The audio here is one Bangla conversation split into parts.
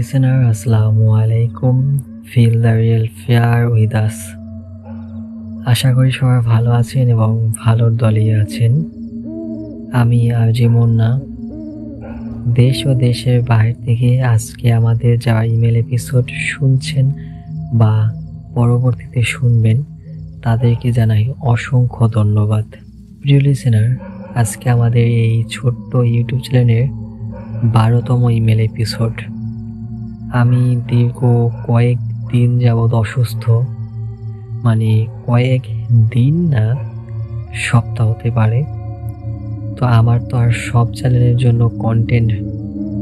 listener, Assalamu alaikum. Feel the real fear with us. আশা করি সবাই ভালো আছেন এবং ভালোর দলেই আছেন। আমি আজি মুন্না। দেশ ও দেশের বাইরে থেকে আজকে আমাদের যারা ইমেল এপিসোড শুনছেন বা পরবর্তীতে শুনবেন তাদেরকে জানাই অসংখ্য ধন্যবাদ। প্রিয় লিসেনার, আজকে আমাদের এই ছোট্ট ইউটিউব চ্যানেলের 12তম ইমেল এপিসোড। আমি দীর্ঘ কয়েকদিন যাবৎ অসুস্থ, মানে কয়েক দিন না সপ্তাহ হতে পারে। তো আমার তো আর সব চ্যানেলের জন্য কন্টেন্ট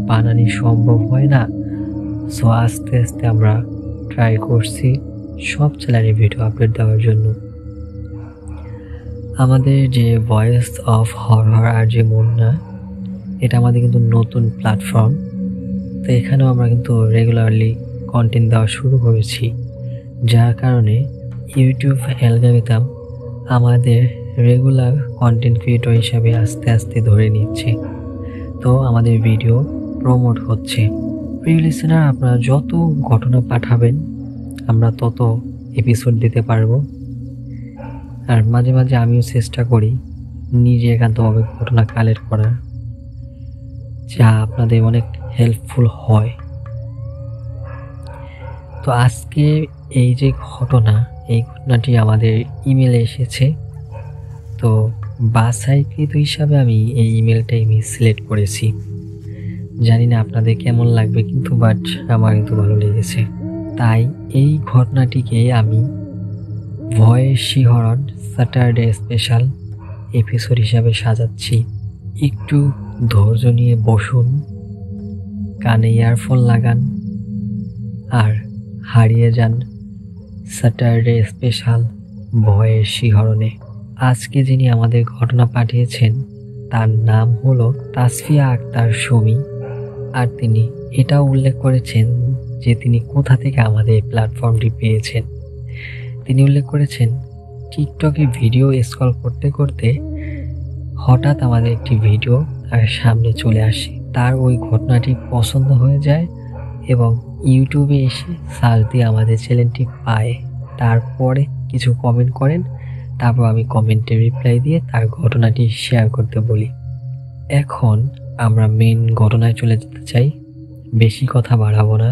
বানানো সম্ভব হয় না। সো আস্তে আস্তে আমরা ট্রাই করছি সব চ্যানেলে ভিডিও আপলোড দেওয়ার জন্য। আমাদের যে ভয়েস অফ হরর আর যে মুন্না, এটা আমাদের কিন্তু নতুন প্ল্যাটফর্ম। তো এখানেও আমরা কিন্তু রেগুলারলি কন্টেন্ট দেওয়া শুরু করেছি, যার কারণে ইউটিউব অ্যালগরিদম আমাদের রেগুলার কন্টেন্ট ক্রিয়েটর হিসাবে আস্তে আস্তে ধরে নিচ্ছে। তো আমাদের ভিডিও প্রমোট হচ্ছে। প্রিয় লিসেনার, আপনারা যত ঘটনা পাঠাবেন আমরা তত এপিসোড দিতে পারবো। আর মাঝে মাঝে আমিও চেষ্টা করি নিজে একান্তভাবে ঘটনা কালেক্ট করার, যা আপনাদের অনেক হেল্পফুল হয়। তো আজকে এই যে ঘটনাটি আমাদের ইমেলে এসেছে। তো বাছাইকৃত হিসাবে আমি এই ইমেলটাই সিলেক্ট করেছি। জানি না আপনাদের কেমন লাগবে, কিন্তু বাট আমার কিন্তু ভালো লেগেছে। তাই এই ঘটনাটিকে আমি ভয়েস শিহরণ স্যাটারডে স্পেশাল এপিসোড হিসাবে সাজাচ্ছি। একটু ধৈর্য নিয়ে বসুন, কানে ইয়ারফোন লাগান আর হারিয়ে যান স্যাটারডে স্পেশাল ভয়েস শিহরণে। আজকে যিনি আমাদের ঘটনা পাঠিয়েছেন তার নাম হলো তাসফিয়া আক্তার সুমি। আর তিনি এটাও উল্লেখ করেছেন যে তিনি কোথা থেকে আমাদের প্ল্যাটফর্মটি পেয়েছেন। তিনি উল্লেখ করেছেন টিকটকে ভিডিও স্ক্রল করতে করতে হঠাৎ আমাদের একটি ভিডিও তার সামনে চলে আসে। তার ওই ঘটনাটি পছন্দ হয়ে যায় এবং ইউটিউবে এসে সার্চ দিয়ে আমাদের চ্যানেলটি পায়। তারপরে কিছু কমেন্ট করেন, তারপর আমি কমেন্টে রিপ্লাই দিয়ে তার ঘটনাটি শেয়ার করতে বলি। এখন আমরা মেন ঘটনায় চলে যেতে চাই, বেশি কথা বাড়াবো না।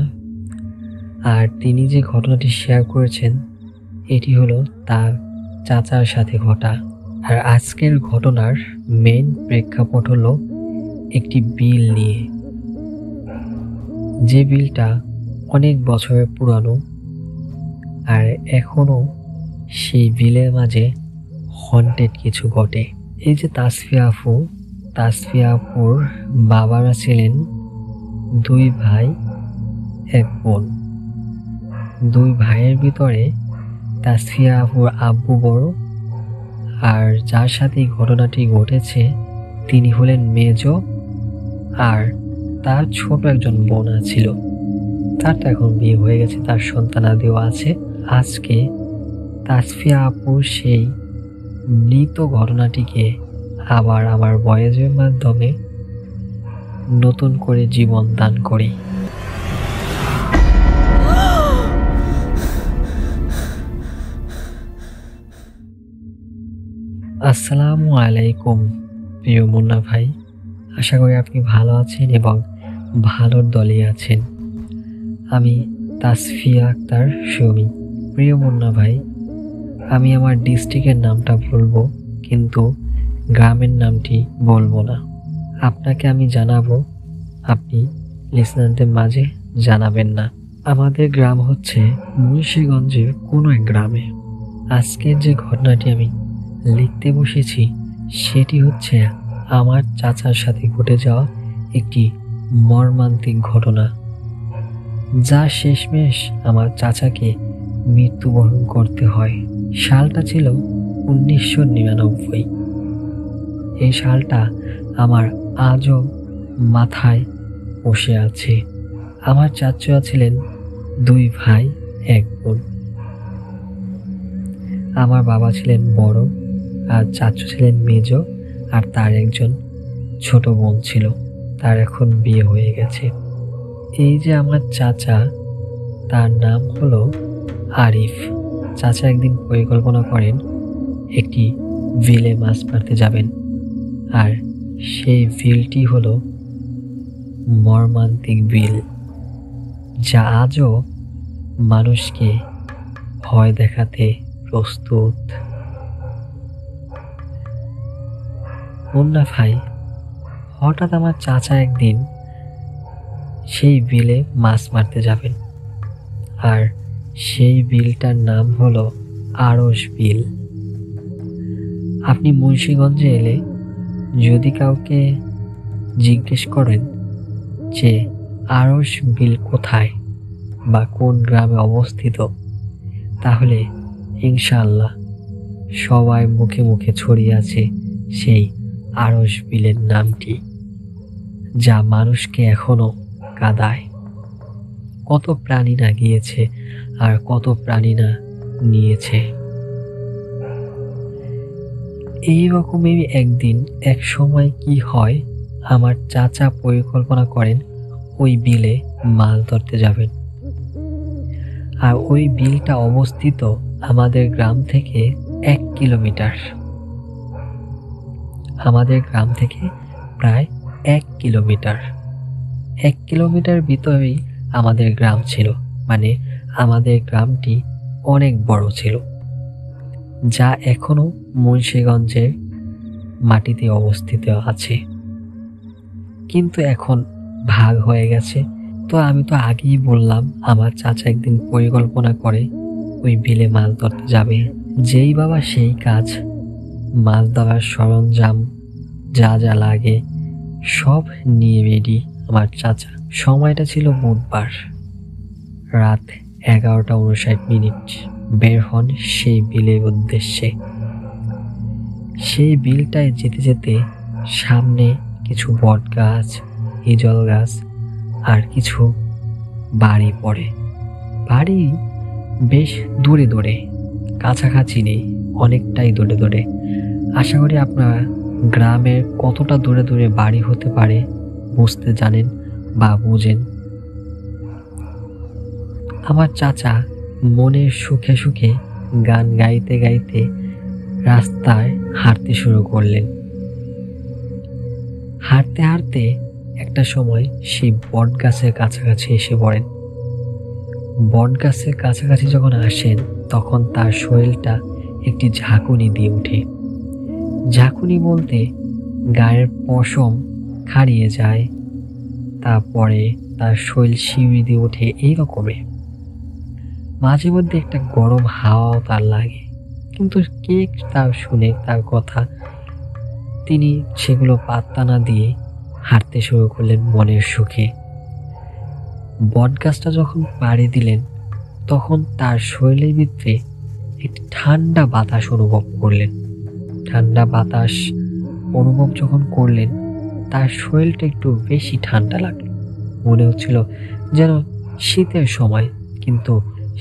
আর তিনি যে ঘটনাটি শেয়ার করেছেন এটি হলো তার চাচার সাথে ঘটা। আর আজকের ঘটনার মেন প্রেক্ষাপট হলো একটি বিল নিয়ে, যে বিলটা অনেক বছরের পুরানো। আর এখনও সেই বিলের মাঝে হন্টেড কিছু ঘটে। এই যে তাসফিয়া আপুর বাবারা ছিলেন 2 ভাই 1 বোন। 2 ভাইয়ের ভিতরে তাসফিয়া আপুর আব্বু বড়, আর যার সাথে ঘটনাটি ঘটেছে তিনি হলেন মেজো। আর তার ছোট একজন বোন ছিল, তার তো এখন বিয়ে হয়ে গেছে, তার সন্তানাদিও আছে। আজকে তাসফিয়া আপুর সেই মৃত ঘটনাটিকে আবার আমার ভয়েসের মাধ্যমে নতুন করে জীবন দান করি। আসসালামু আলাইকুম প্রিয় মুন্না ভাই, আশা করি আপনি ভালো আছেন এবং ভালোর দলে আছেন। আমি তাসফিয়া আক্তার সুমি। প্রিয় মুন্না ভাই, আমি আমার ডিস্ট্রিক্টের নামটা বলবো, কিন্তু গ্রামের নামটি বলবো না। আপনাকে আমি জানাবো, আপনি লিসনারদের মাঝে জানাবেন না। আমাদের গ্রাম হচ্ছে মুন্সিগঞ্জের কোনো এক গ্রামে। আজকের যে ঘটনাটি আমি লিখতে বসেছি সেটি হচ্ছে আমার চাচার সাথে ঘটে যাওয়া একটি মর্মান্তিক ঘটনা, যা শেষমেশ আমার চাচাকে মৃত্যুবরণ করতে হয়। সালটা ছিল 1999। এই সালটা আমার আজও মাথায় বসে আছে। আমার চাচা ছিলেন 2 ভাই 1 বোন। আমার বাবা ছিলেন বড় আর চাচু ছিলেন মেজো, আর তার একজন ছোট বোন ছিল, তার এখন বিয়ে হয়ে গেছে। এই যে আমার চাচা, তার নাম হলো আরিফ। চাচা একদিন পরিকল্পনা করেন একটি বিলে মাছ মারতে যাবেন, আর সেই বিলটি হলো মর্মান্তিক বিল, যা আজও মানুষকে ভয় দেখাতে প্রস্তুত। মুন্না ভাই, হঠাৎ আমার চাচা একদিন সেই বিলে মাছ মারতে যাবেন, আর সেই বিলটার নাম হলো আরশ বিল। আপনি মুন্সিগঞ্জে এলে যদি কাউকে জিজ্ঞেস করেন যে আরশ বিল কোথায় বা কোন গ্রামে অবস্থিত, তাহলে ইনশাআল্লাহ সবাই মুখে মুখে ছড়িয়ে আছে সেই আরশ বিলের নামটি, যা মানুষকে এখনো কাঁদায়। কত প্রাণী না গিয়েছে আর কত প্রাণী না নিয়েছে। এইরকমই একদিন এক সময় কি হয়, আমার চাচা পরিকল্পনা করেন ওই বিলে মাছ ধরতে যাবেন, আর ওই বিলটা অবস্থিত আমাদের গ্রাম থেকে 1 কিলোমিটার। আমাদের গ্রাম থেকে প্রায় 1 কিলোমিটার। 1 কিলোমিটার ভিতরেই আমাদের গ্রাম ছিল, মানে আমাদের গ্রামটি অনেক বড় ছিল, যা এখনো মুন্সিগঞ্জের মাটিতে অবস্থিত আছে, কিন্তু এখন ভাগ হয়ে গেছে। তো আমি তো আগেই বললাম আমার চাচা একদিন পরিকল্পনা করে ওই বিলে মাছ ধরতে যাবে। যেই বাবা সেই কাজ, মাছ ধরার সরঞ্জাম যা যা লাগে সব নিয়ে রেডি আমার চাচা। সময়টা ছিল বুধবার, রাত 11:59। বের হন সেই বিলের উদ্দেশ্যে। সেই বিলটায় যেতে যেতে সামনে কিছু বট গাছ, হিজল গাছ আর কিছু বাড়ি পড়ে। বাড়ি বেশ দূরে দূরে, কাছাকাছি নেই, অনেকটাই দূরে দূরে। আশা করি আপনারা গ্রামের কতটা দূরে দূরে বাড়ি হতে পারে বুঝতে জানেন বা বুঝেন। আমার চাচা মনের সুখে সুখে গান গাইতে গাইতে রাস্তায় হাঁটতে শুরু করলেন। হাঁটতে হাঁটতে একটা সময় সেই বট গাছের কাছাকাছি এসে পড়েন। বট গাছের কাছাকাছি যখন আসেন, তখন তার শরীরটা একটি ঝাঁকুনি দিয়ে ওঠে। ঝাঁকুনি বলতে গায়ের পশম খাড়িয়ে যায়, তারপরে তার শরীর শিউরে দিয়ে ওঠে। এই রকমের মাঝে মধ্যে একটা গরম হাওয়াও তার লাগে, কিন্তু কে তার শুনে তার কথা? তিনি সেগুলো পাত্তা না দিয়ে হাঁটতে শুরু করলেন মনের সুখে। বটগাছটা যখন পাড়ি দিলেন, তখন তার শরীরের ভিতরে একটি ঠান্ডা বাতাস অনুভব করলেন। ঠান্ডা বাতাস অনুভব যখন করলেন, তার শরীরটা একটু বেশি ঠান্ডা লাগলো। মনে হচ্ছিল যেন শীতের সময়, কিন্তু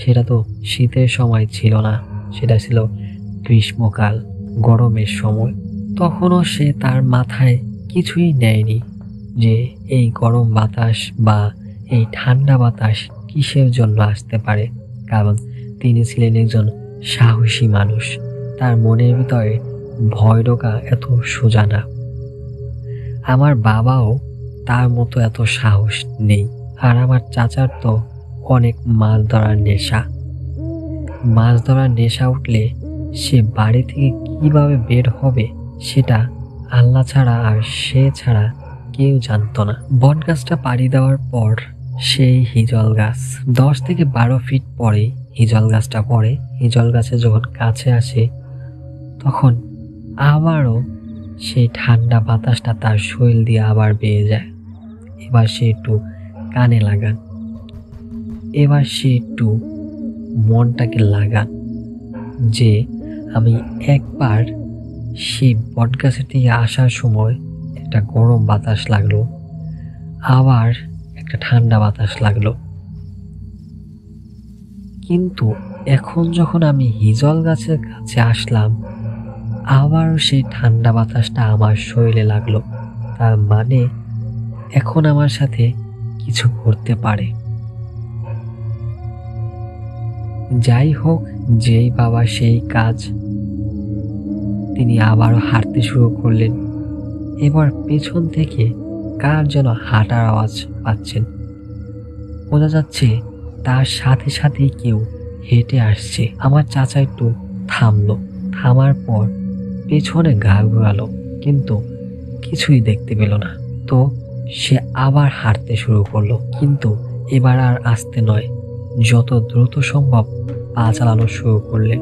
সেটা তো শীতের সময় ছিল না, সেটা ছিল গ্রীষ্মকাল, গরমের সময়। তখনও সে তার মাথায় কিছুই নেয়নি যে এই গরম বাতাস বা এই ঠান্ডা বাতাস কিসের জন্য আসতে পারে, কারণ তিনি ছিলেন একজন সাহসী মানুষ। তার মনের ভিতরে ভয় ঢোকা এত সোজা না। আমার বাবাও তার মতো এত সাহস নেই। আর আমার চাচার তো অনেক মাছ ধরার নেশা। মাছ ধরার নেশা উঠলে সে বাড়ি থেকে কিভাবে বের হবে সেটা আল্লাহ ছাড়া আর সে ছাড়া কেউ জানতো না। বট গাছটা পাড়ি দেওয়ার পর সেই হিজল গাছ 10 থেকে 12 ফিট পরে হিজল গাছটা পড়ে। হিজল গাছে যখন কাছে আসে, তখন আবারও সেই ঠান্ডা বাতাসটা তার শরীর দিয়ে আবার বেয়ে যায়। এবার সে একটু কানে লাগান, এবার সে একটু মনটাকে লাগান যে আমি একবার সেই বটগাছের থেকে আসার সময় একটা গরম বাতাস লাগলো, আবার একটা ঠান্ডা বাতাস লাগলো, কিন্তু এখন যখন আমি হিজল গাছের কাছে আসলাম, আবারও সেই ঠান্ডা বাতাসটা আমার শরীরে লাগলো। তার মানে এখন আমার সাথে কিছু করতে পারে। যাই হোক, যেই বাবা সেই কাজ। তিনি আবারও হাঁটতে শুরু করলেন। এবার পেছন থেকে কার যেন হাঁটার আওয়াজ পাচ্ছেন। বোঝা যাচ্ছে তার সাথে সাথেই কেউ হেঁটে আসছে। আমার চাচা একটু থামলো। থামার পর পেছনে গা ঘোরালো, কিন্তু কিছুই দেখতে পেল না। তো সে আবার হাঁটতে শুরু করলো, কিন্তু এবার আর আস্তে নয়, যত দ্রুত সম্ভব পা চালানো শুরু করলেন।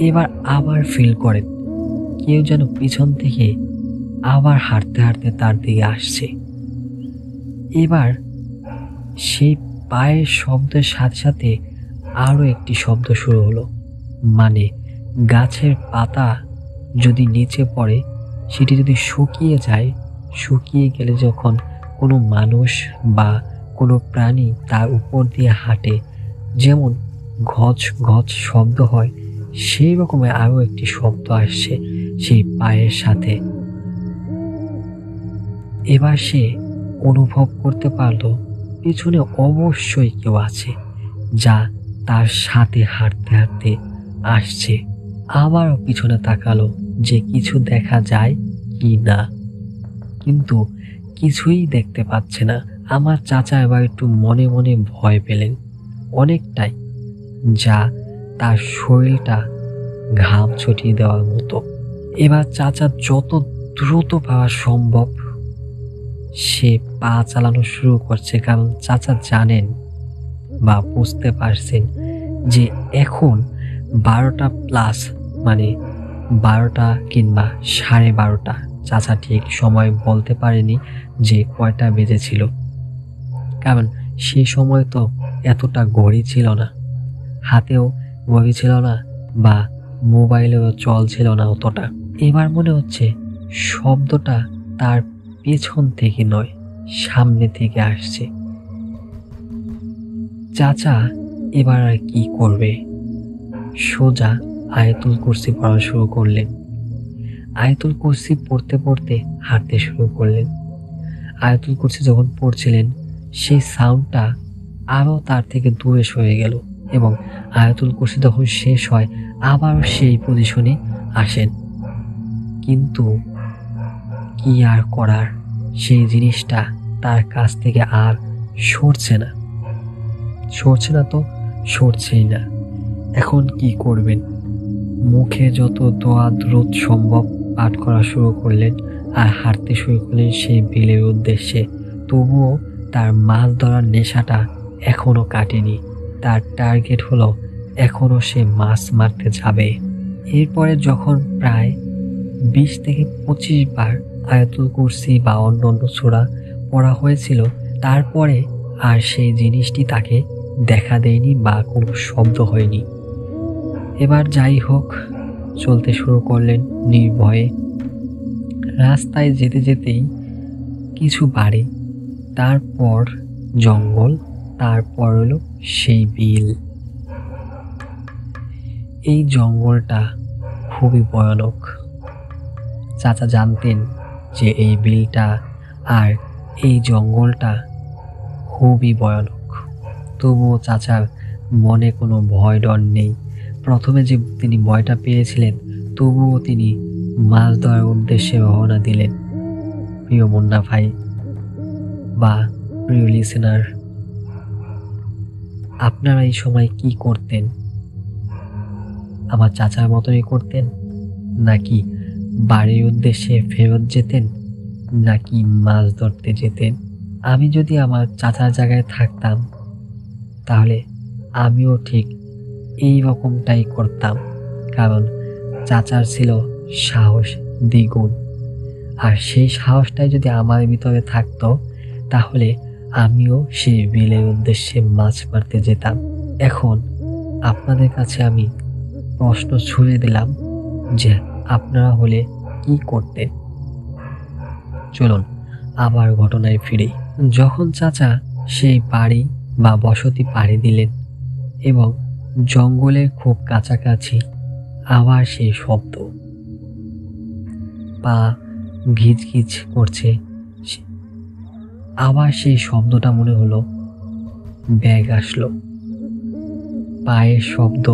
এবার আবার ফিল করেন কেউ যেন পিছন থেকে আবার হাঁটতে হাঁটতে তার দিকে আসছে। এবার সেই পায়ের শব্দের সাথে সাথে আরো একটি শব্দ শুরু হলো। মানে গাছের পাতা যদি নিচে পড়ে, সেটি যদি শুকিয়ে যায়, শুকিয়ে গেলে যখন কোনো মানুষ বা কোনো প্রাণী তার উপর দিয়ে হাঁটে, যেমন ঘচ ঘচ শব্দ হয়, সেই রকমের আরো একটি শব্দ আসছে সেই পায়ের সাথে। এবার সে অনুভব করতে পারলো পিছনে অবশ্যই কেউ আছে, যা তার সাথে হাঁটতে হাঁটতে আসছে। আবারও পিছনে তাকালো যে কিছু দেখা যায় কি না, কিন্তু কিছুই দেখতে পাচ্ছে না। আমার চাচা এবার একটু মনে মনে ভয় পেলেন অনেকটাই, যা তার শরীরটা ঘাম ছটিয়ে দেওয়ার মতো। এবার চাচা যত দ্রুত পাওয়া সম্ভব সে পা চালানো শুরু করছে, কারণ চাচা জানেন বা বুঝতে পারছেন যে এখন 12টা প্লাস, মানে 12টা কিংবা 12:30। চাচা ঠিক সময় বলতে পারেনি যে কয়টা বেজেছিল, কারণ সে সময় তো এতটা ঘড়ি ছিল না, হাতেও ঘড়ি ছিল না বা মোবাইলেও চল ছিল না অতটা। এবার মনে হচ্ছে শব্দটা তার পেছন থেকে নয়, সামনে থেকে আসছে। চাচা এবার আর কি করবে, সোজা আয়াতুল কুরসি পড়া শুরু করলেন। আয়াতুল কুরসি পড়তে পড়তে হাঁটতে শুরু করলেন। আয়াতুল কুরসি যখন পড়ছিলেন, সেই সাউন্ডটা আরও তার থেকে দূরে সরে গেল, এবং আয়াতুল কুরসি যখন শেষ হয় আবারও সেই পজিশনে আসেন। কিন্তু কি আর করার, সেই জিনিসটা তার কাছ থেকে আর সরছে না। তো সরছেই না। এখন কি করবেন? মুখে যত দোয়া দ্রুত সম্ভব পাঠ করা শুরু করলেন আর হাঁটতে শুরু করলেন সেই বিলের উদ্দেশ্যে। তবুও তার মাছ ধরার নেশাটা এখনো কাটেনি। তার টার্গেট হলো এখনো সে মাছ মারতে যাবে। এরপরে যখন প্রায় 20 থেকে 25 বার আয়াতুল কুরসি বা অন্য সূরা পড়া হয়েছিল, তারপরে আর সেই জিনিসটি তাকে দেখা দেয়নি বা কোনো শব্দ হয়নি। এবার যাই হোক, চলতে শুরু করলেন নির্ভয়ে। রাস্তায় যেতে যেতেই কিছু বাড়ি, তারপর জঙ্গল, তারপর হলো সেই বিল। এই জঙ্গলটা খুবই ভয়ানক। চাচা জানতেন যে এই বিলটা আর এই জঙ্গলটা খুবই ভয়ানক, তবুও চাচার মনে কোনো ভয় ডর নেই। প্রথমে যে তিনি ভয়টা পেয়েছিলেন, তবুও তিনি মাছ ধরার উদ্দেশ্যে রওনা দিলেন। প্রিয় মুন্না ভাই বা প্রিয় লিসেনার, আপনারা এই সময় কি করতেন? আমার চাচার মতনই করতেন, নাকি বাড়ির উদ্দেশ্যে ফেরত যেতেন, নাকি মাছ ধরতে যেতেন? আমি যদি আমার চাচার জায়গায় থাকতাম, তাহলে আমিও ঠিক এই রকমটাই করতাম, কারণ চাচার ছিল সাহস দ্বিগুণ। আর সেই সাহসটাই যদি আমার ভিতরে থাকতো, তাহলে আমিও সেই বিলের উদ্দেশ্যে মাছ মারতে যেতাম। এখন আপনাদের কাছে আমি প্রশ্ন ছুড়ে দিলাম যে আপনারা হলে কি করতেন? চলুন আবার ঘটনায় ফিরে। যখন চাচা সেই বাড়ি বা বসতি পাড়ি দিলেন এবং জঙ্গলের খুব কাছাকাছি, আবার সেই শব্দ, পা ঘিচ ঘিচ করছে। আবার সেই শব্দটা মনে হলো। ব্যাগ আসলো, পায়ের শব্দ,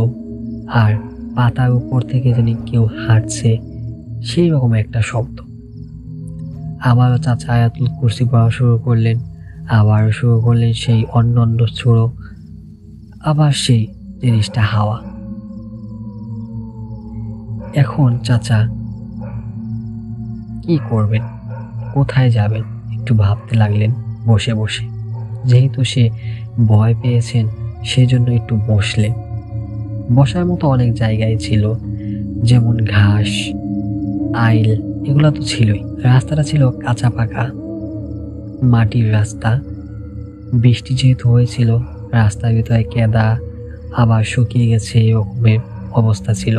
আর পাতার উপর থেকে যেন কেউ হাঁটছে, সেই রকম একটা শব্দ। আবারও চাচা আয়াতুল কুরসি পড়া শুরু করলেন, আবারও শুরু করলেন সেই অন্য সুরো, আবার সেই জিনিসটা হাওয়া। এখন চাচা কি করবেন, কোথায় যাবেন একটু ভাবতে লাগলেন বসে বসে। যেহেতু সে ভয় পেয়েছেন সেজন্য একটু বসলেন। বসার মতো অনেক জায়গায় ছিল, যেমন ঘাস, আইল, এগুলো তো ছিলই। রাস্তাটা ছিল কাঁচা পাকা মাটির রাস্তা। বৃষ্টি যেহেতু হয়েছিল, রাস্তার ভিতরে কেদা, আবার শুকিয়ে গেছে, এরকমের অবস্থা ছিল।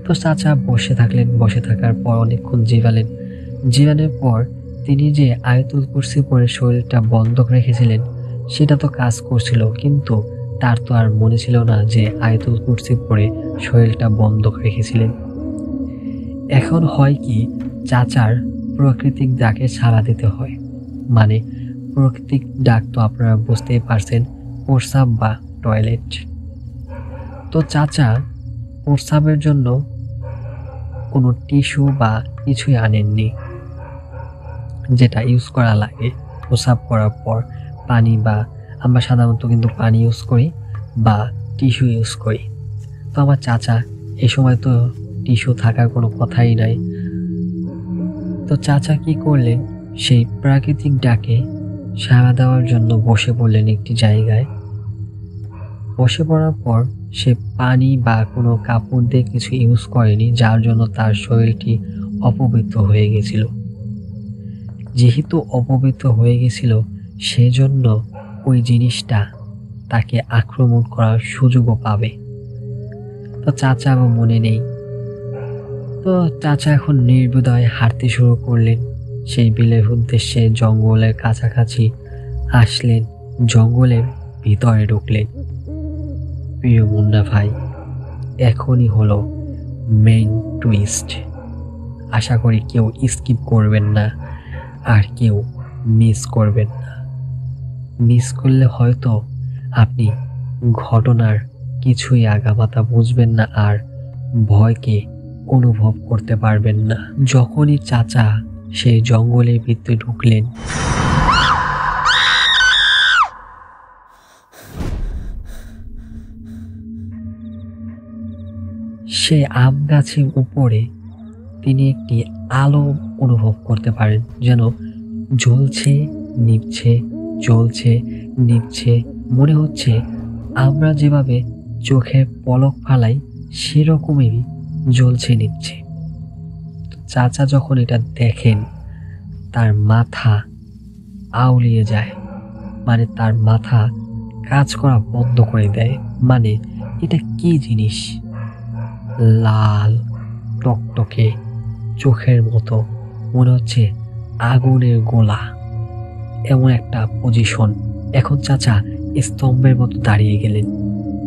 তো চাচা বসে থাকলেন। বসে থাকার পর অনেকক্ষণ জিরানোর পর তিনি যে আয়াতুল কুরসি পড়ে শরীরটা বন্ধক রেখেছিলেন সেটা তো কাজ করছিল, কিন্তু তার তো আর মনে ছিল না যে আয়াতুল কুরসি পড়ে শরীরটা বন্ধক রেখেছিলেন। এখন হয় কি, চাচার প্রাকৃতিক ডাকে সাড়া দিতে হয়। মানে প্রাকৃতিক ডাক তো আপনারা বুঝতেই পারছেন, প্রস্রাব বা টয়লেট। তো চাচা প্রস্রাবের জন্য কোনো টিস্যু বা কিছুই আনেননি, যেটা ইউজ করা লাগে প্রস্রাব করার পর। পানি, বা আমরা সাধারণত কিন্তু পানি ইউজ করি বা টিস্যু ইউজ করি। তো আমার চাচা এ সময় তো টিস্যু থাকার কোনো কথাই নাই। তো চাচা কি করলেন, সেই প্রাকৃতিক ডাকে সাড়া দেওয়ার জন্য বসে পড়লেন একটি জায়গায়। বসে পড়ার পর সে পানি বা কোনো কাপড় দিয়ে কিছু ইউজ করেনি, যার জন্য তার শরীরটি অপবিত্র হয়ে গেছিল। যেহেতু অপবিত্র হয়ে গেছিল, সেজন্য ওই জিনিসটা তাকে আক্রমণ করার সুযোগও পাবে। তো চাচারও মনে নেই। তো চাচা এখন নির্বিধায় হাঁটতে শুরু করলেন সেই বিলের উদ্দেশ্যে। জঙ্গলের কাছাকাছি আসলেন, জঙ্গলের ভিতরে ঢুকলেন। প্রিয় মুন্না ভাই, এখনই হলো মেইন টুইস্ট। আশা করি কেউ স্কিপ করবেন না, আর কেউ মিস করবেন না। মিস করলে হয়তো আপনি ঘটনার কিছুই আগামাথা বুঝবেন না, আর ভয়কে অনুভব করতে পারবেন না। যখনই চাচা সেই জঙ্গলের ভিতরে ঢুকলেন, সে আম গাছের উপরে তিনি একটি আলো অনুভব করতে পারেন, যেন জ্বলছে নিভছে, জ্বলছে নিভছে। মনে হচ্ছে আমরা যেভাবে চোখের পলক ফালাই সেরকমই জ্বলছে নিভছে। চাচা যখন এটা দেখেন, তার মাথা আউলিয়ে যায়। মানে তার মাথা কাজ করা বন্ধ করে দেয়। মানে এটা কি জিনিস? লাল টকটকে চোখের মতো, মনে হচ্ছে আগুনের গোলা, এমন একটা পজিশন। এখন চাচা স্তম্ভের মতো দাঁড়িয়ে গেলেন।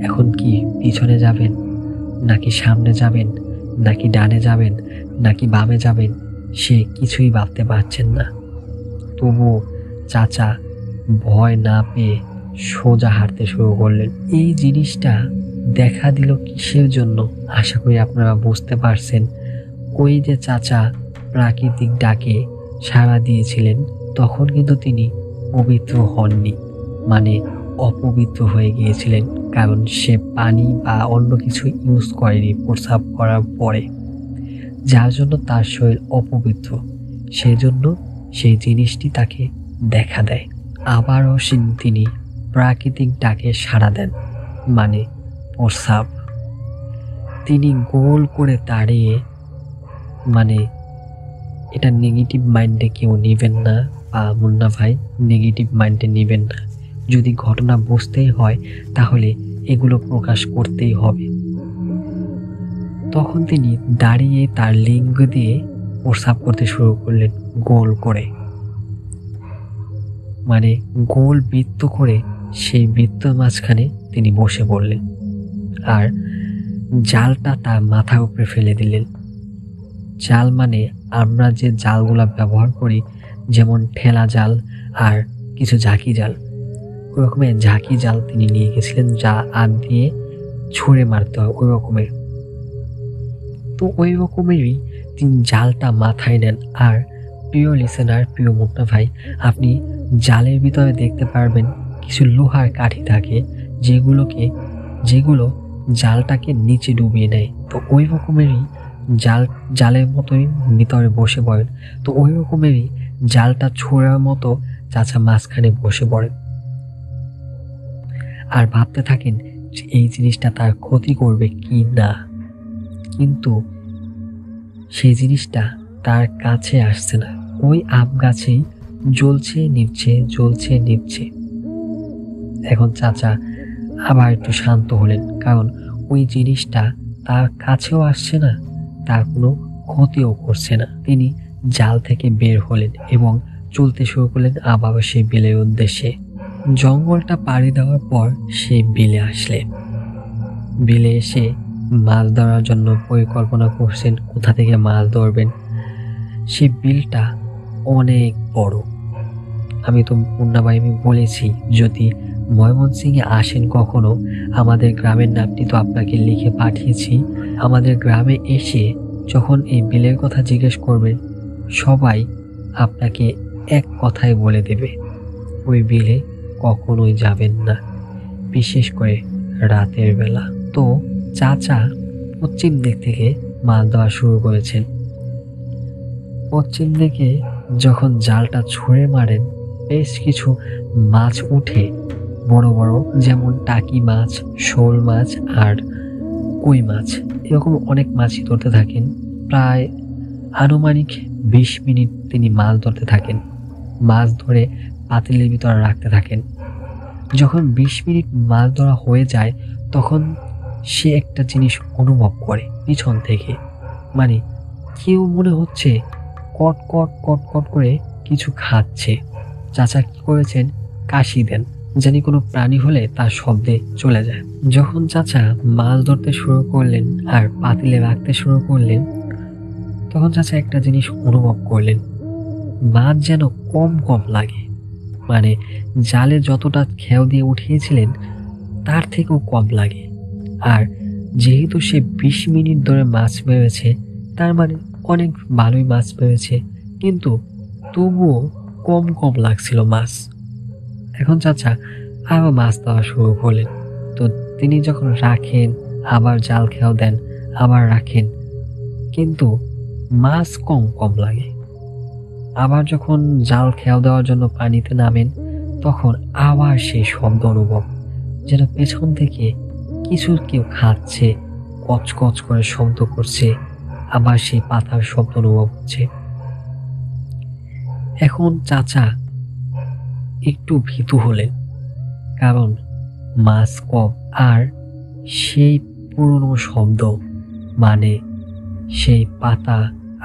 এখন কি পিছনে যাবেন, নাকি সামনে যাবেন, নাকি ডানে যাবেন, নাকি বামে যাবেন, সে কিছুই ভাবতে পারছেন না। তবুও চাচা ভয় না পেয়ে সোজা হাঁটতে শুরু করলেন। এই জিনিসটা দেখা দিল কিসের জন্য, আশা করি আপনারা বুঝতে পারছেন। ওই যে চাচা প্রাকৃতিক ডাকে সাড়া দিয়েছিলেন, তখন কিন্তু তিনি পবিত্র হননি, মানে অপবিত্র হয়ে গিয়েছিলেন, কারণ সে পানি বা অন্য কিছু ইউজ করেনি প্রস্রাব করার পরে, যার জন্য তার শরীর অপবিত্র। সেজন্য সেই জিনিসটি তাকে দেখা দেয়। আবারও তিনি প্রাকৃতিক ডাকে সাড়া দেন, মানে প্রস্রাব। তিনি গোল করে দাঁড়িয়ে, মানে এটা নেগেটিভ মাইন্ডে কেউ নেবেন না, বা মুন্না ভাই নেগেটিভ মাইন্ডে নেবেন না। যদি ঘটনা বুঝতেই হয় তাহলে এগুলো প্রকাশ করতেই হবে। তখন তিনি দাঁড়িয়ে তার লিঙ্গ দিয়ে প্রস্রাব করতে শুরু করলেন, গোল করে, মানে গোল বৃত্ত করে। সেই বৃত্তর মাঝখানে তিনি বসে পড়লেন, আর জালটা তার মাথার উপরে ফেলে দিলেন। জাল মানে আমরা যে জালগুলা ব্যবহার করি যেমন ঠেলা জাল আর কিছু ঝাঁকি জাল। ওই রকমের ঝাঁকি জাল তিনি নিয়ে গেছিলেন, যা হাত দিয়ে ছুঁড়ে মারতে হয় ওই রকমের। তো ওই রকমেরই তিনি জালটা মাথায় নেন। আর প্রিয় লিসেনার, প্রিয় মুন্না ভাই, আপনি জালের ভিতরে দেখতে পারবেন কিছু লোহার কাঠি থাকে, যেগুলো জালটাকে নিচে ডুবিয়ে নেয়। তো ওই রকমেরই জালের মতোই ভিতরে বসে পড়েন। তো ওই রকমেরই জালটা ছোঁড়ার মতো চাচা মাঝখানে বসে পড়েন আর ভাবতে থাকেন যে এই জিনিসটা তার ক্ষতি করবে কি না। কিন্তু সেই জিনিসটা তার কাছে আসছে না। ওই আম গাছেই জ্বলছে নিভছে, জ্বলছে নিভছে। এখন চাচা আবার একটু শান্ত হলেন, কারণ ওই জিনিসটা তার কাছেও আসছে না, তার কোনো ক্ষতিও করছে না। তিনি জাল থেকে বের হলেন এবং চলতে শুরু করলেন আবার সেই বিলের উদ্দেশ্যে। জঙ্গলটা পাড়ি দেওয়ার পর সেই বিলে আসলেন। বিলে এসে মাছ ধরার জন্য পরিকল্পনা করছেন কোথা থেকে মাছ ধরবেন। সেই বিলটা অনেক বড়। আমি তো মুন্না ভাই, আমি বলেছি যদি ময়মনসিংহে আসেন কখনো, আমাদের গ্রামের নামটি তো আপনাকে লিখে পাঠিয়েছি। আমাদের গ্রামে এসে যখন এই বিলের কথা জিজ্ঞেস করবেন, সবাই আপনাকে এক কথাই বলে দেবে, ওই বিলে কখনোই যাবেন না, বিশেষ করে রাতের বেলা। তো চাচা পশ্চিম দিক থেকে মাছ ধরা শুরু করেছেন। পশ্চিম দিকে যখন জালটা ছুঁড়ে মারেন, বেশ কিছু মাছ উঠে, বড় বড়, যেমন টাকি মাছ, শোল মাছ আর কই মাছ, এরকম অনেক মাছই ধরতে থাকেন। প্রায় আনুমানিক 20 মিনিট তিনি মাছ ধরতে থাকেন। মাছ ধরে পাতিলের ভিতরে রাখতে থাকেন। যখন 20 মিনিট মাছ ধরা হয়ে যায়, তখন সে একটা জিনিস অনুভব করে পিছন থেকে, মানে কেউ মনে হচ্ছে কট কট কট কট করে কিছু খাচ্ছে। চাচা কি করেছেন, কাশি দেন, জানি কোনো প্রাণী হলে তার শব্দে চলে যায়। যখন চাচা মাছ ধরতে শুরু করলেন আর পাতিলে রাখতে শুরু করলেন, তখন চাচা একটা জিনিস অনুভব করলেন, মাছ যেন কম কম লাগে। মানে জালে যতটা খেও দিয়ে উঠিয়েছিলেন তার থেকেও কম লাগে। আর যেহেতু সে 20 মিনিট ধরে মাছ মেরেছে, তার মানে অনেক ভালোই মাছ মেরেছে, কিন্তু তবুও কম কম লাগছিল মাছ। এখন চাচা আবার মাছ দেওয়া শুরু করলেন। তো তিনি যখন রাখেন, আবার জাল খেয়াও দেন, আবার রাখেন, কিন্তু মাছ কম কম লাগে। আবার যখন জাল খেয়াও দেওয়ার জন্য পানিতে নামেন, তখন আবার সেই শব্দ অনুভব, যেন পেছন থেকে কিছু কেউ খাচ্ছে, কচকচ করে শব্দ করছে। আবার সেই পাতার শব্দ অনুভব হচ্ছে। এখন চাচা একটু ভীতু হলেন, কারণ মাছ কম আর সেই পুরনো শব্দ, মানে সেই পাতা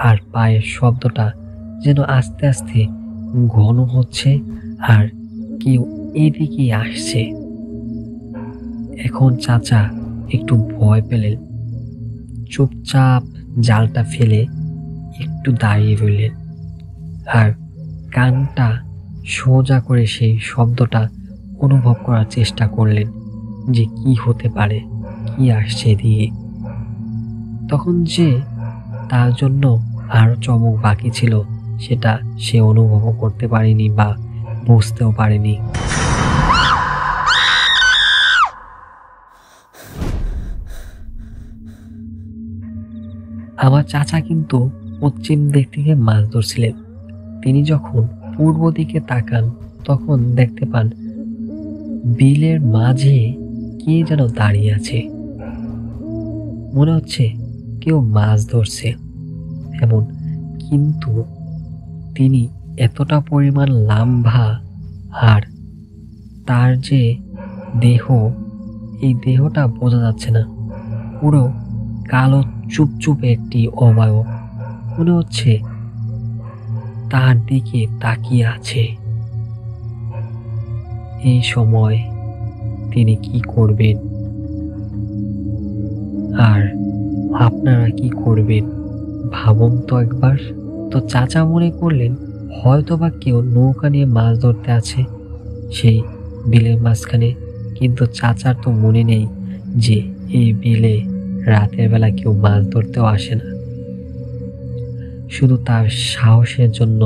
আর পায়ের শব্দটা যেন আস্তে আস্তে ঘন হচ্ছে আর কেউ এদিকে আসছে। এখন চাচা একটু ভয় পেলেন, চুপচাপ জালটা ফেলে একটু দাঁড়িয়ে রইলেন আর কানটা সোজা করে সেই শব্দটা অনুভব করার চেষ্টা করলেন যে কি হতে পারে, কি আসছে এদিকে। তখন যে তার জন্য আরো চমক বাকি ছিল, সেটা সে অনুভবও করতে পারেনি বা বুঝতেও পারেনি। আমার চাচা কিন্তু পশ্চিম দিক থেকে মাছ ধরছিলেন। তিনি যখন পূর্ব দিকে তাকান, তখন দেখতে পান বিলের মাঝে কে যেন দাঁড়িয়ে আছে। মনে হচ্ছে কেউ মাছ ধরছে এমন, কিন্তু তিনি এতটা পরিমাণ লম্বা আর তার যে দেহ, এই দেহটা বোঝা যাচ্ছে না, পুরো কালো চুপচুপে একটি অবয়ব। মনে হচ্ছে তার দিকে তাকিয়ে আছে। এই সময় তিনি কি করবেন আর আপনারা কি করবেন ভাবুন তো একবার। তো চাচা মনে করলেন হয়তোবা কেউ নৌকা নিয়ে মাছ ধরতে আছে সেই বিলের মাঝখানে, কিন্তু চাচার তো মনে নেই যে এই বিলে রাতের বেলা কেউ মাছ ধরতেও আসে না। শুধু তার সাহসের জন্য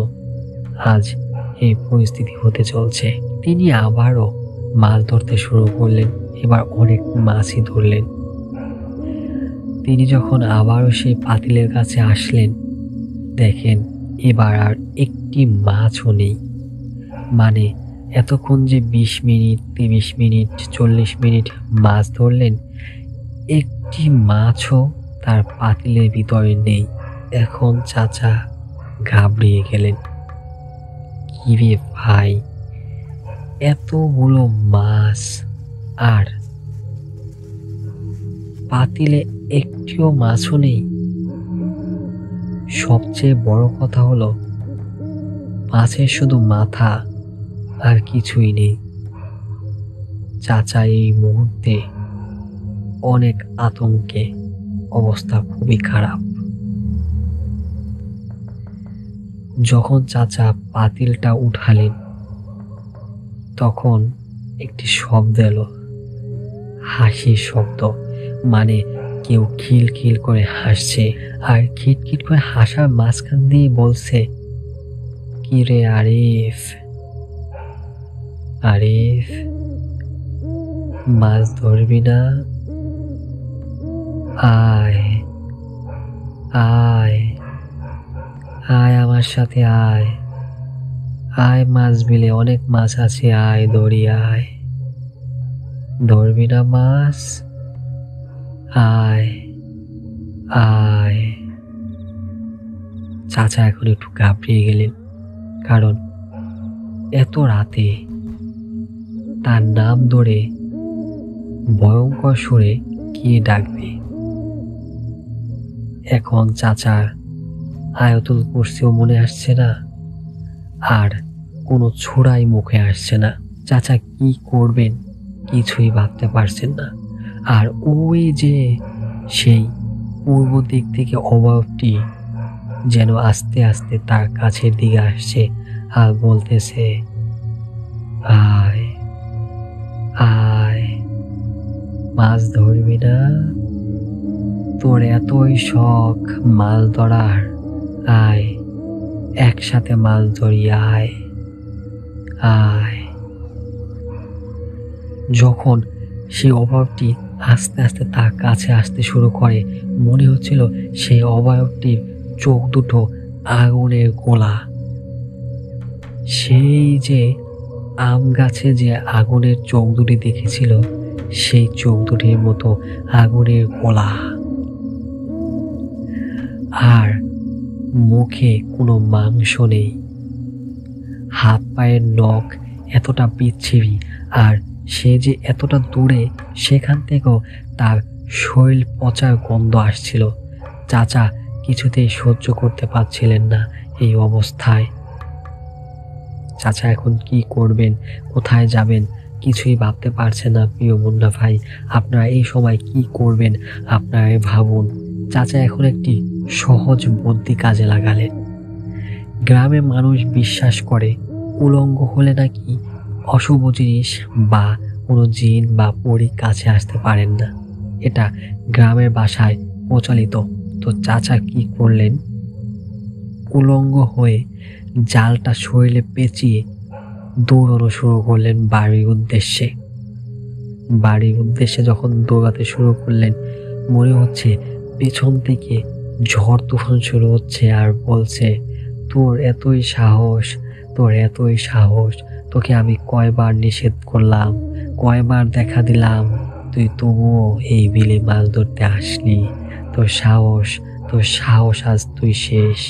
আজ এই পরিস্থিতি হতে চলছে। তিনি আবারও মাছ ধরতে শুরু করলেন, এবার অনেক মাছই ধরলেন। তিনি যখন আবারও সেই পাতিলের কাছে আসলেন, দেখেন এবার আর একটি মাছও নেই। মানে এতক্ষণ যে 20 মিনিট, 30 মিনিট, 40 মিনিট মাছ ধরলেন, একটি মাছও তার পাতিলের ভিতরে নেই। এখন চাচা ঘাবড়িয়ে গেলেন। কি রে ভাই, এতগুলো মাছ আর পাতিলে একটিও মাছও নেই। সবচেয়ে বড় কথা হলো মাছের শুধু মাথা, আর কিছুই নেই। চাচা এই মুহূর্তে অনেক আতঙ্কে, অবস্থা খুবই খারাপ। যখন চাচা পাতিলটা উঠালেন, তখন একটি শব্দ এলো, হাসির শব্দ। মানে কেউ খিলখিল করে হাসছে, আর খিটখিট করে হাসার মাঝখান দিয়ে বলছে, কি রে আরিফ, আরিফ মাছ ধরবি না? আয় আয় আয় আমার সাথে আয়, আয় মাছ বিলে অনেক মাছ আছে, আয় ধরি আয়। ধরবি না মাছ? আয় আয়। চাচা এখন একটু ঘাবড়িয়ে গেলেন, কারণ এত রাতে তার নাম ধরে ভয়ঙ্কর সুরে কে ডাকবে। এখন চাচার আয়াতুল কুরসিও মনে আসছে না, আর কোনো ছোড়াই মুখে আসছে না। চাচা কি করবেন কিছুই ভাবতে পারছেন না। আর ওই যে সেই পূর্ব দিক থেকে অবয়বটি যেন আস্তে আস্তে তার কাছের দিকে আসছে আর বলতেছে, আয় আয় মাছ ধরবি না? তোর এতই শখ মাছ ধরার, আয় একসাথে মাছ ধরি, আয় আয়। যখন সেই অবয়বটি আস্তে আস্তে তার কাছে আসতে শুরু করে, মনে হচ্ছিল সেই অবয়বটির চোখ দুটো আগুনের গোলা। সেই যে আম গাছে যে আগুনের চোখ দুটি দেখেছিল, সেই চোখ দুটির মতো আগুনের গোলা। আর মুখে কোনো মাংস নেই, হাত পায়ের নখ এতটা বিচ্ছিরি, আর সে যে এতটা দূরে, সেখান থেকেও তার শরীর পচার গন্ধ আসছিল। চাচা কিছুতেই সহ্য করতে পারছিলেন না এই অবস্থায়। চাচা এখন কি করবেন, কোথায় যাবেন, কিছুই ভাবতে পারছেন না। প্রিয় মুন্না ভাই, আপনারা এই সময় কি করবেন আপনারা ভাবুন। চাচা এখন একটি সহজ বুদ্ধি কাজে লাগালেন। গ্রামের মানুষ বিশ্বাস করে উলঙ্গ হলে নাকি অশুভ জিনিস বা কোনো জিন বা পরী কাছে আসতে পারেন না, এটা গ্রামের ভাষায় প্রচলিত। তো চাচা কি করলেন, উলঙ্গ হয়ে জালটা শরীরে পেঁচিয়ে দৌড়ানো শুরু করলেন বাড়ির উদ্দেশ্যে। বাড়ির উদ্দেশ্যে যখন দৌড়াতে শুরু করলেন, মনে হচ্ছে পেছন থেকে ঝড় তুফান শুরু হচ্ছে আর বলছে, তোর এতই সাহস, তোর এতই সাহস, তোকে আমি কয়বার নিষেধ করলাম, কয়বার দেখা দিলাম, তুই তবুও এই বিলে মাছ ধরতে আসলি। তোর সাহস, তোর সাহস আজ তুই শেষ,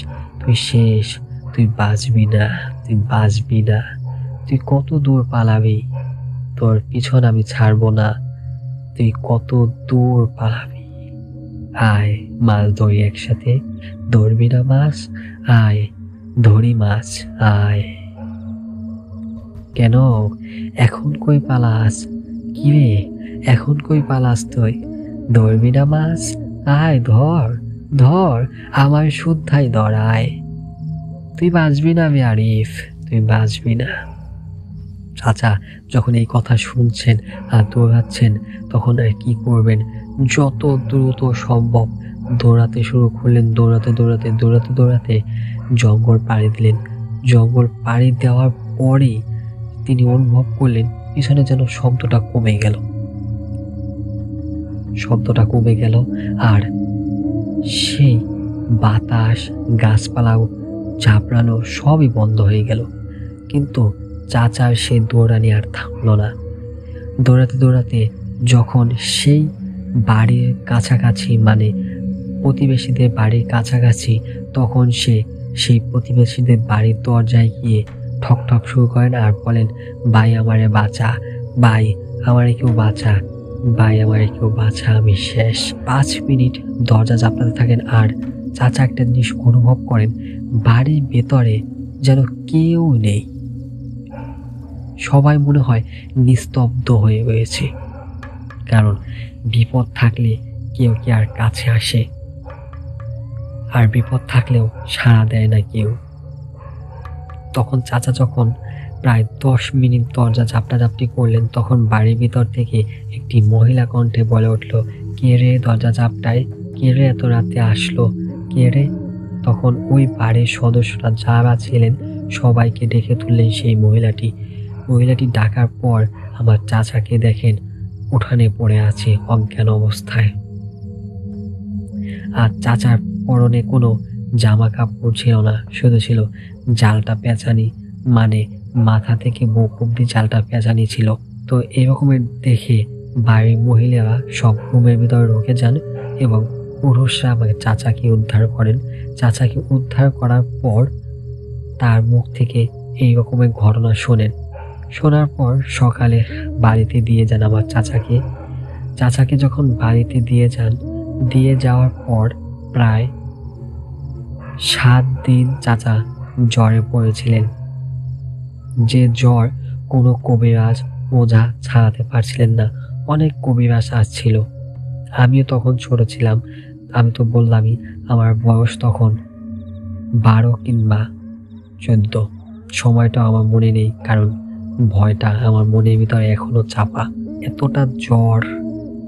তুই শেষ, তুই বাঁচবি না, তুই বাঁচবি না। তুই কত দূর পালাবি, তোর পিছন আমি ছাড়বো না, তুই কত দূর পালাবি। আয় মাছ ধরি একসাথে, ধরবি না মাছ? আয় ধরি মাছ, আয়। কেন এখন কই পালাস? কি রে এখন কই পালাস তুই? ধরবি না মাছ? আয় ধর ধর, আমার শুদ্ধাই ধর, আয়। তুই বাঁচবি না বে আরিফ, তুই বাঁচবি না। চাচা যখন এই কথা শুনছেন আর দৌড়াচ্ছেন, তখন আর কি করবেন, যত দ্রুত সম্ভব দৌড়াতে শুরু করলেন। দৌড়াতে দৌড়াতে দৌড়াতে দৌড়াতে জঙ্গল পাড়ি দিলেন। জঙ্গল পাড়ি দেওয়ার পরেই তিনি অনুভব করলেন পিছনে যেন শব্দটা কমে গেল। শব্দটা কমে গেল আর সেই বাতাস, গাছপালাও ঝাপড়ানো সবই বন্ধ হয়ে গেল। কিন্তু চাচার সেই দৌড়ানি আর থামল না। দৌড়াতে দৌড়াতে যখন সেই বাড়ির কাছাকাছি, মানে প্রতিবেশীদের বাড়ির কাছাকাছি, তখন সে সেই প্রতিবেশীদের বাড়ির দরজায় গিয়ে ঠক ঠক শুরু করেন আর বলেন, ভাই আমারে বাঁচা, ভাই আমারে কেউ বাঁচা, ভাই আমারে কেউ বাঁচা, আমি শেষ। 5 মিনিট দরজা চাপড়াতে থাকেন আর চাচা একটা জিনিস অনুভব করেন, বাড়ির ভেতরে যেন কেউ নেই। সবাই মনে হয় নিস্তব্ধ হয়ে রয়েছে, কারণ বিপদ থাকলে কেউ কি আর কাছে আসে, আর বিপদ থাকলেও সাড়া দেয় না কেউ। তখন চাচা যখন প্রায় 10 মিনিট দরজা ঝাপটাঝাপটি করলেন, তখন বাড়ির ভিতর থেকে একটি মহিলা কণ্ঠে বলে উঠল, কে রে দরজা ঝাপটায়, কে রে এত রাতে আসলো, কে রে? তখন ওই বাড়ির সদস্যরা যারা ছিলেন সবাইকে ডেকে তুললেন সেই মহিলাটি। মহিলাটি ডাকার পর আমার চাচাকে দেখেন উঠানে পড়ে আছে অজ্ঞান অবস্থায়। আর চাচার পরনে কোনো জামা কাপড় ছিল না, শুধু ছিল জালটা পেঁচানি, মানে মাথা থেকে বুক অব্দি জালটা পেঁচানি ছিল। তো এরকমের দেখে বাড়ির মহিলারা সব রুমের ভিতরে ঢুকে যান এবং পুরুষরা আমাকে চাচাকে উদ্ধার করেন। চাচাকে উদ্ধার করার পর তার মুখ থেকে এই রকমের ঘটনা শোনেন। শোনার পর সকালে বাড়িতে দিয়ে যান আমার চাচাকে। চাচাকে যখন বাড়িতে দিয়ে যান, দিয়ে যাওয়ার পর প্রায় 7 দিন চাচা জ্বরে পড়েছিলেন, যে জ্বর কোনো কবিরাজ ওঝা ছাড়াতে পারছিলেন না। অনেক কবিরাজ আসছিল, আমিও তখন ছোট ছিলাম। আমি তো বললামই, আমার বয়স তখন 12 কিংবা 14, সময়টা আমার মনে নেই, কারণ ভয়টা আমার মনের ভিতরে এখনো চাপা। এতটা জ্বর,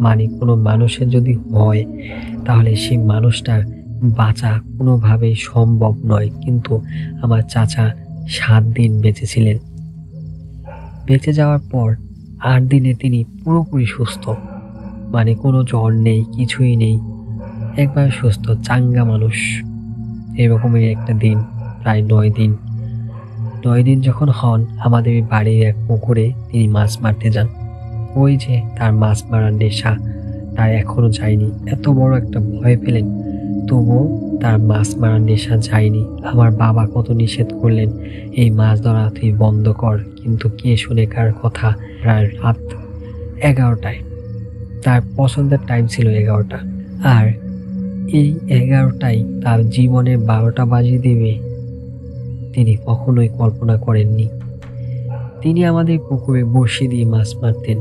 মানে কোনো মানুষের যদি হয় তাহলে সেই মানুষটার বাঁচা কোনোভাবেই সম্ভব নয়। কিন্তু আমার চাচা 7 দিন বেঁচেছিলেন। বেঁচে যাওয়ার পর 8 দিনে তিনি পুরোপুরি সুস্থ, মানে কোনো জ্বর নেই, কিছুই নেই, একবার সুস্থ চাঙ্গা মানুষ। এরকমই একটা দিন, প্রায় 9 দিন। 9 দিন যখন হন, আমাদের বাড়ির এক পুকুরে তিনি মাছ মারতে যান। ওই যে তার মাছ মারার নেশা তার এখনো যায়নি। এত বড় একটা ভয় পেলেন, তবুও তার মাছ মারার নেশা যায়নি। আমার বাবা কত নিষেধ করলেন, এই মাছ ধরা তুই বন্ধ কর, কিন্তু কে শুনে কার কথা। প্রায় রাত 11টায়, তার পছন্দের টাইম ছিল 11টা, আর এই 11টায় তার জীবনে 12টা বাজিয়ে দেবে তিনি কখনোই কল্পনা করেননি। তিনি আমাদের পুকুরে বড়শি দিয়ে মাছ মারতেন।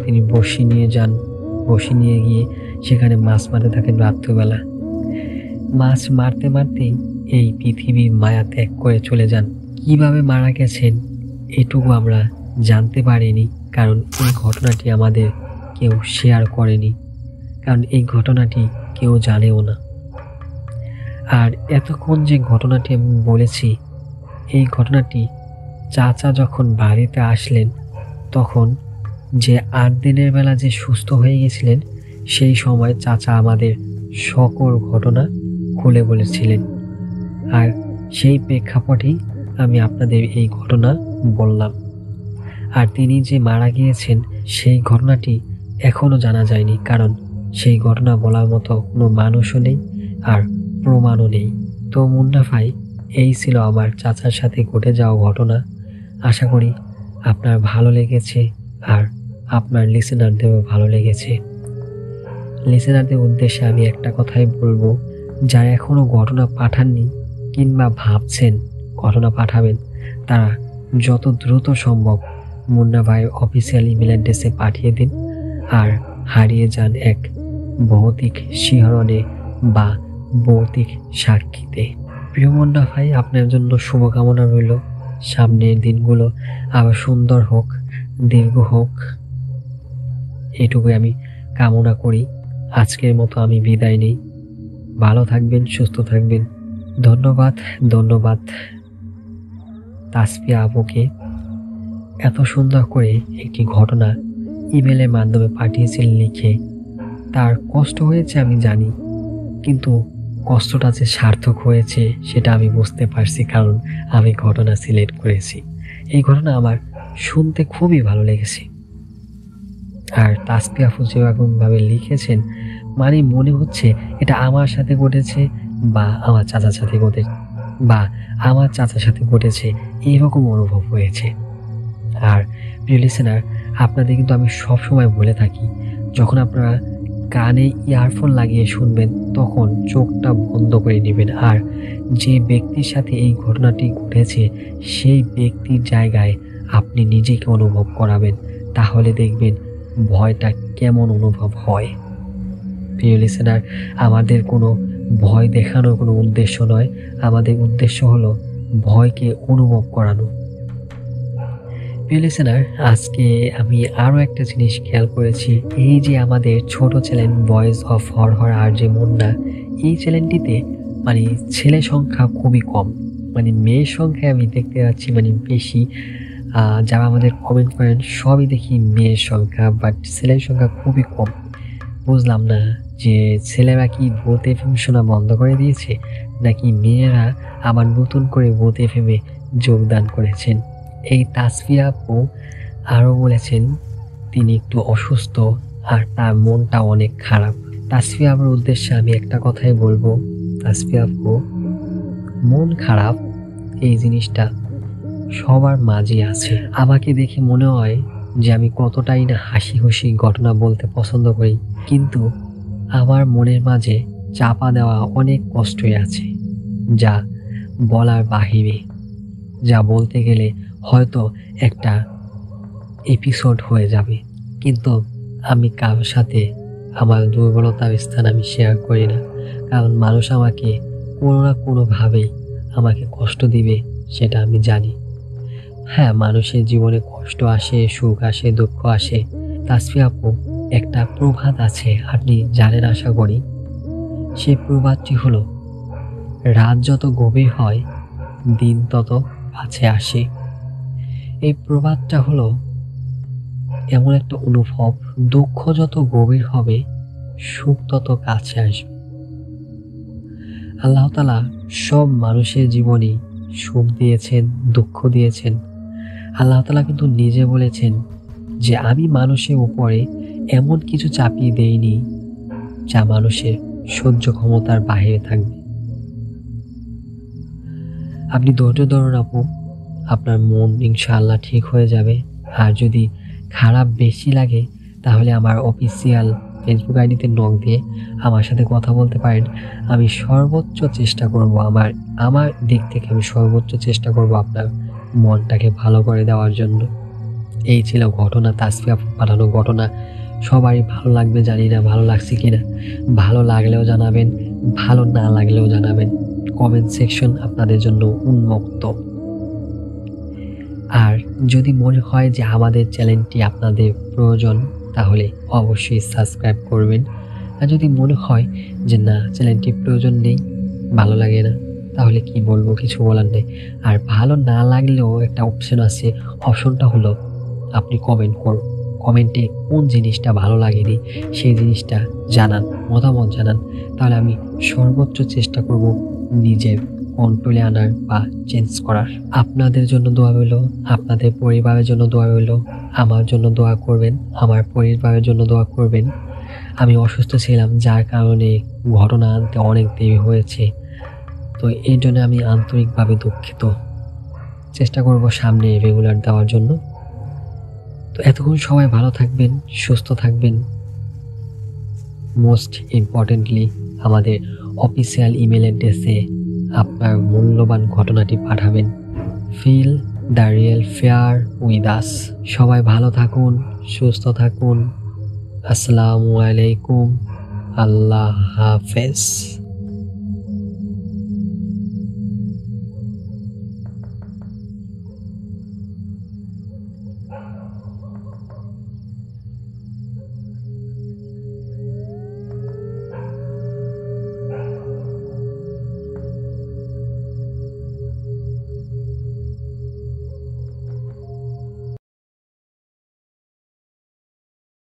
তিনি বড়শি নিয়ে যান, বড়শি নিয়ে গিয়ে সেখানে মাছ মারতে থাকেন রাত্রিবেলা। মাছ মারতে মারতেই এই পৃথিবীর মায়া ত্যাগ করে চলে যান। কিভাবে মারা গেছেন এটুকু আমরা জানতে পারিনি, কারণ এই ঘটনাটি আমাদের কেউ শেয়ার করেনি, কারণ এই ঘটনাটি কেউ জানেও না। আর এতক্ষণ যে ঘটনাটি আমি বলেছি, এই ঘটনাটি চাচা যখন বাড়িতে আসলেন, তখন যে 8 দিনের বেলা যে সুস্থ হয়ে গেছিলেন, সেই সময় চাচা আমাদের সকল ঘটনা খুলে বলেছিলেন। আর সেই প্রেক্ষাপটেই আমি আপনাদের এই ঘটনা বললাম। আর তিনি যে মারা গিয়েছেন সেই ঘটনাটি এখনও জানা যায়নি, কারণ সেই ঘটনা বলার মতো কোনো মানুষও নেই আর প্রমাণও নেই। তো মুন্না ভাই, এই ছিল আমার চাচার সাথে ঘটে যাওয়া ঘটনা। আশা করি আপনার ভালো লেগেছে আর আপনার লিসেনারদেরও ভালো লেগেছে। লিসেনারদের উদ্দেশ্যে আমি একটা কথাই বলবো, যারা এখনও ঘটনা পাঠাননি কিংবা ভাবছেন ঘটনা পাঠাবেন, তারা যত দ্রুত সম্ভব মুন্না ভাইয়ের অফিসিয়াল ইমেল অ্যাড্রেসে পাঠিয়ে দিন। আর হারিয়ে যান এক ভৌতিক শিহরণে বা ভৌতিক সাক্ষীতে। প্রিয় মুন্না ভাই, আপনার জন্য শুভকামনা রইল। সামনের দিনগুলো আবার সুন্দর হোক, দীর্ঘ হোক, এটুকুই আমি কামনা করি। আজকের মতো আমি বিদায় নেই। ভালো থাকবেন, সুস্থ থাকবেন। ধন্যবাদ, ধন্যবাদ তাসফিয়া আপুকে এত সুন্দর করে একটি ঘটনা ইমেলের মাধ্যমে পাঠিয়েছেন লিখে। তার কষ্ট হয়েছে আমি জানি, কিন্তু কষ্টটা যে সার্থক হয়েছে সেটা আমি বুঝতে পারছি, কারণ আমি ঘটনা সিলেক্ট করেছি। এই ঘটনা আমার শুনতে খুবই ভালো লেগেছে। আর তাসফিয়া আপু যেরকমভাবে লিখেছেন, মানে মনে হচ্ছে এটা আমার সাথে ঘটেছে বা আমার চাচার সাথে ঘটেছে বা আমার চাচার সাথে ঘটেছে, এইরকম অনুভব হয়েছে। আর প্রিয় লিসেনার, আপনাদের কিন্তু আমি সবসময় বলে থাকি, যখন আপনারা কানে ইয়ারফোন লাগিয়ে শুনবেন তখন চোখটা বন্ধ করে নেবেন, আর যে ব্যক্তির সাথে এই ঘটনাটি ঘটেছে সেই ব্যক্তির জায়গায় আপনি নিজেকে অনুভব করাবেন, তাহলে দেখবেন ভয়টা কেমন অনুভব হয়। প্রিয় লিসেনার, আমাদের কোনো ভয় দেখানোর কোনো উদ্দেশ্য নয়, আমাদের উদ্দেশ্য হলো ভয়কে অনুভব করানো। প্রিয় লিসেনার, আজকে আমি আরও একটা জিনিস খেয়াল করেছি। এই যে আমাদের ছোট চ্যানেল ভয়েস অফ হরহর আর যে মুন্না, এই চ্যানেলটিতে মানে ছেলে সংখ্যা খুবই কম, মানে মেয়ের সংখ্যা আমি দেখতে পাচ্ছি মানে বেশি। যারা আমাদের কমেন্ট করেন সবই দেখি মেয়ের সংখ্যা, বাট ছেলের সংখ্যা খুবই কম। বুঝলাম না যে ছেলেরা কি ভূত এফএম শোনা বন্ধ করে দিয়েছে, নাকি মেয়েরা আবার নতুন করে ভূত এফএমে যোগদান করেছেন। এই তাসফিয়া আপু আরও বলেছেন তিনি একটু অসুস্থ আর তার মনটা অনেক খারাপ। তাসফিয়া আপুর উদ্দেশ্যে আমি একটা কথাই বলবো, তাসফিয়া আপু, মন খারাপ এই জিনিসটা সবার মাঝে আছে। আমাকে দেখে মনে হয় যে আমি কতটাই না হাসি খুশি ঘটনা বলতে পছন্দ করি, কিন্তু আমার মনের মাঝে চাপা দেওয়া অনেক কষ্টই আছে, যা বলার বাহিরে, যা বলতে গেলে হয়তো একটা এপিসোড হয়ে যাবে, কিন্তু আমি কারোর সাথে আমার দুর্বলতার স্থান আমি শেয়ার করি না, কারণ মানুষ আমাকে কোনো না কোনোভাবেই আমাকে কষ্ট দিবে সেটা আমি জানি। হ্যাঁ, মানুষের জীবনে কষ্ট আসে, সুখ আসে, দুঃখ আসে। তাসফিয়া আপু, একটা প্রবাদ আছে, আপনি জানেন আশা করি। সেই প্রবাদটি হলো, রাত যত গভীর হয় দিন তত কাছে আসে। এই প্রবাদটা হলো এমন একটা অনুভব, দুঃখ যত গভীর হবে সুখ তত কাছে আসবে। আল্লাহ তাআলা সব মানুষের জীবনে সুখ দিয়েছেন, দুঃখ দিয়েছেন। আল্লাহ তাআলা কিন্তু নিজে বলেছেন যে আমি মানুষের উপরে এমন কিছু চাপিয়ে দেইনি যা মানুষের সহ্য ক্ষমতার বাইরে থাকবে। আপনি ধৈর্য ধরুন আপু, আপনার মন ইনশাআল্লাহ ঠিক হয়ে যাবে। আর যদি খারাপ বেশি লাগে তাহলে আমার অফিসিয়াল ফেসবুক আইডিতে নক দিয়ে আমার সাথে কথা বলতে পারেন। আমি সর্বোচ্চ চেষ্টা করব, আমার দিক থেকে আমি সর্বোচ্চ চেষ্টা করব আপনার মনটাকে ভালো করে দেওয়ার জন্য। এই ছিল ঘটনা, তাসফিয়া পাঠানো ঘটনা। সবারই ভালো লাগবে জানি না, ভালো লাগছে কিনা। ভালো লাগলেও জানাবেন, ভালো না লাগলেও জানাবেন। কমেন্ট সেকশন আপনাদের জন্য উন্মুক্ত। আর যদি মনে হয় যে আমাদের চ্যানেলটি আপনাদের প্রয়োজন, তাহলে অবশ্যই সাবস্ক্রাইব করবেন। আর যদি মনে হয় যে না, চ্যানেলটি প্রয়োজন নেই, ভালো লাগে না, তাহলে কি বলবো, কিছু বলার নেই। আর ভালো না লাগলেও একটা অপশন আছে, অপশনটা হলো আপনি কমেন্ট করুন। কমেন্টে কোন জিনিসটা ভালো লাগেনি সেই জিনিসটা জানান, মতামত জানান, তাহলে আমি সর্বোচ্চ চেষ্টা করব নিজের কন্ট্রোলে আনার বা চেঞ্জ করার। আপনাদের জন্য দোয়া রইল, আপনাদের পরিবারের জন্য দোয়া রইল, আমার জন্য দোয়া করবেন, আমার পরিবারের জন্য দোয়া করবেন। আমি অসুস্থ ছিলাম, যার কারণে ঘটনা আনতে অনেক দেরি হয়েছে, তো এই জন্য আমি আন্তরিকভাবে দুঃখিত। চেষ্টা করব সামনে রেগুলার দেওয়ার জন্য। তো এতক্ষণ সবাই ভালো থাকবেন, সুস্থ থাকবেন। মোস্ট ইম্পর্টেন্টলি আমাদের অফিসিয়াল ইমেল অ্যাড্রেসে আপনার মূল্যবান ঘটনাটি পাঠাবেন। Feel the real fair with us. সবাই ভালো থাকুন, সুস্থ থাকুন। আসসালামু আলাইকুম, আল্লাহ হাফেজ।